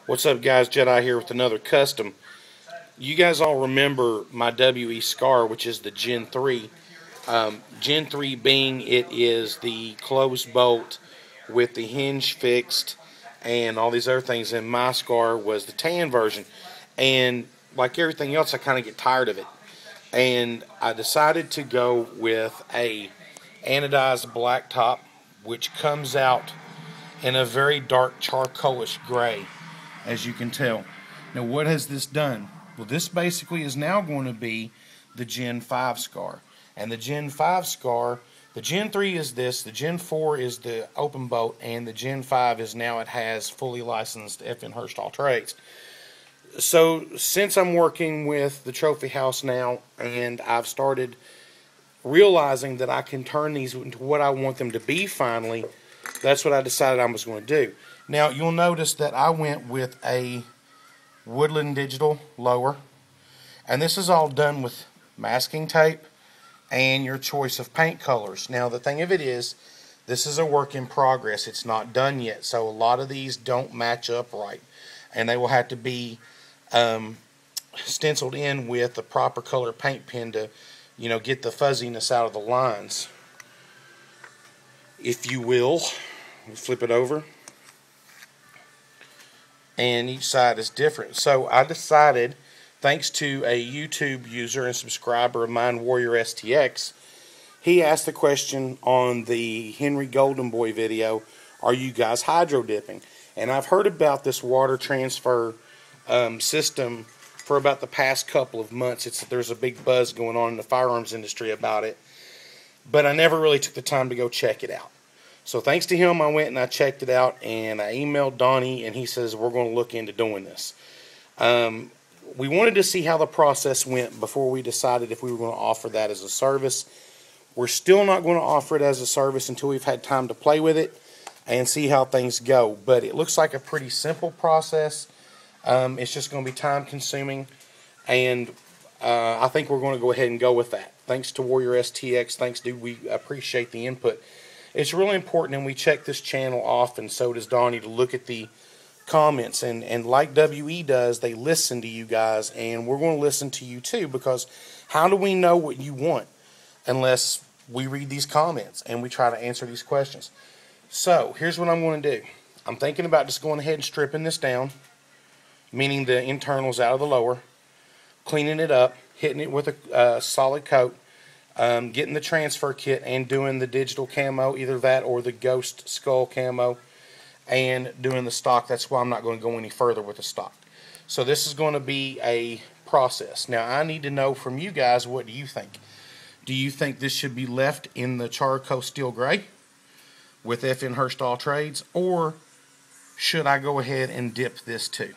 What's up, guys? Jedi here with another custom. You guys all remember my WE Scar, which is the Gen 3. Gen 3 being it is the closed bolt with the hinge fixed and all these other things, and my Scar was the tan version. And like everything else, I kind of get tired of it. And I decided to go with a anodized black top, which comes out in a very dark charcoalish gray, as you can tell. Now, what has this done? Well, this basically is now going to be the Gen 5 Scar. And the Gen 5 Scar, the Gen 3 is this, the Gen 4 is the open bolt, and the Gen 5 is now it has fully licensed FN Hurst All Trades. So, since I'm working with the Trophy House now, and I've started realizing that I can turn these into what I want them to be finally, that's what I decided I was going to do. Now, you'll notice that I went with a Woodland Digital lower, and this is all done with masking tape and your choice of paint colors. Now, the thing of it is, this is a work in progress. It's not done yet, so a lot of these don't match up right, and they will have to be stenciled in with the proper color paint pen to, get the fuzziness out of the lines, if you will. Flip it over, and each side is different. So I decided, thanks to a YouTube user and subscriber of mine, warriorstx, he asked the question on the Henry Golden Boy video, are you guys hydro dipping? And I've heard about this water transfer system for about the past couple of months. There's a big buzz going on in the firearms industry about it, but I never really took the time to go check it out. So thanks to him, I went and I checked it out, and I emailed Donnie, and he says we're going to look into doing this. We wanted to see how the process went before we decided if we were going to offer that as a service. We're still not going to offer it as a service until we've had time to play with it and see how things go. But it looks like a pretty simple process. It's just going to be time consuming, and I think we're going to go ahead and go with that. Thanks to warriorstx. Thanks, dude. We appreciate the input. It's really important, and we check this channel off, and so does Donnie, to look at the comments. And like WE does, they listen to you guys, and we're going to listen to you too, because how do we know what you want unless we read these comments and we try to answer these questions? So here's what I'm going to do. I'm thinking about just going ahead and stripping this down, meaning the internals out of the lower, cleaning it up, hitting it with a solid coat, getting the transfer kit and doing the digital camo, either that or the ghost skull camo, and doing the stock. That's why I'm not going to go any further with the stock. So this is going to be a process. Now, I need to know from you guys, what do you think? Do you think this should be left in the charcoal steel gray with FN Hurst All Trades, or should I go ahead and dip this too,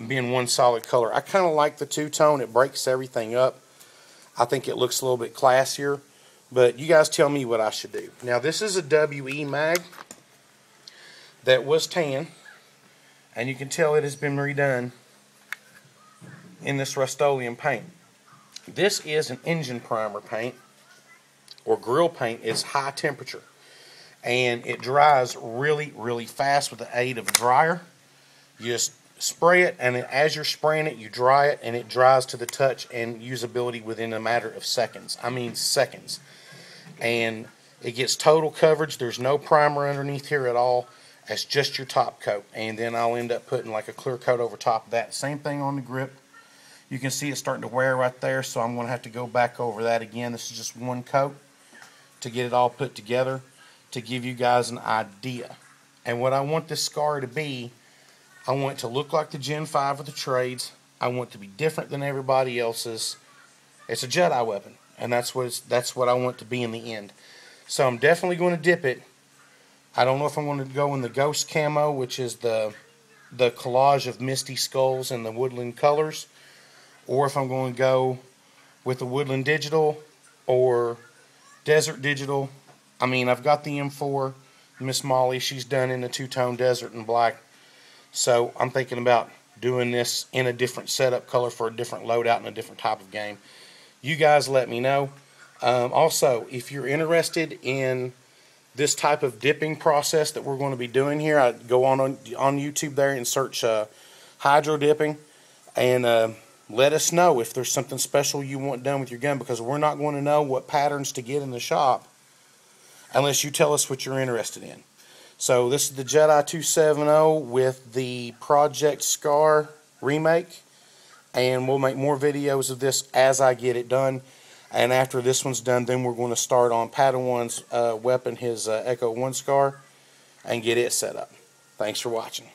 being one solid color? I kind of like the two-tone. It breaks everything up. I think it looks a little bit classier, but you guys tell me what I should do. Now, this is a WE mag that was tan, and you can tell it has been redone in this Rust-Oleum paint. This is an engine primer paint, or grill paint. It's high temperature, and it dries really, really fast with the aid of a dryer. You just spray it, and as you're spraying it, you dry it, and it dries to the touch and usability within a matter of seconds. I mean seconds. And it gets total coverage. There's no primer underneath here at all. It's just your top coat. And then I'll end up putting like a clear coat over top of that. Same thing on the grip. You can see it's starting to wear right there, so I'm going to have to go back over that again. This is just one coat to get it all put together to give you guys an idea. And what I want this Scar to be, I want it to look like the Gen 5 of the trades. I want it to be different than everybody else's. It's a Jedi weapon, and that's what I want it to be in the end. So I'm definitely going to dip it. I don't know if I'm going to go in the ghost camo, which is the collage of misty skulls and the woodland colors, or if I'm going to go with the woodland digital or desert digital. I mean, I've got the M4, Miss Molly. She's done in the two-tone desert and black. So I'm thinking about doing this in a different setup color for a different loadout and a different type of game. You guys let me know. Also, if you're interested in this type of dipping process that we're going to be doing here, I go on YouTube there and search hydro dipping, and let us know if there's something special you want done with your gun, because we're not going to know what patterns to get in the shop unless you tell us what you're interested in. So this is the Jedi 270 with the Project Scar remake, and we'll make more videos of this as I get it done. And after this one's done, then we're going to start on Padawan's weapon, his Echo 1 Scar, and get it set up. Thanks for watching.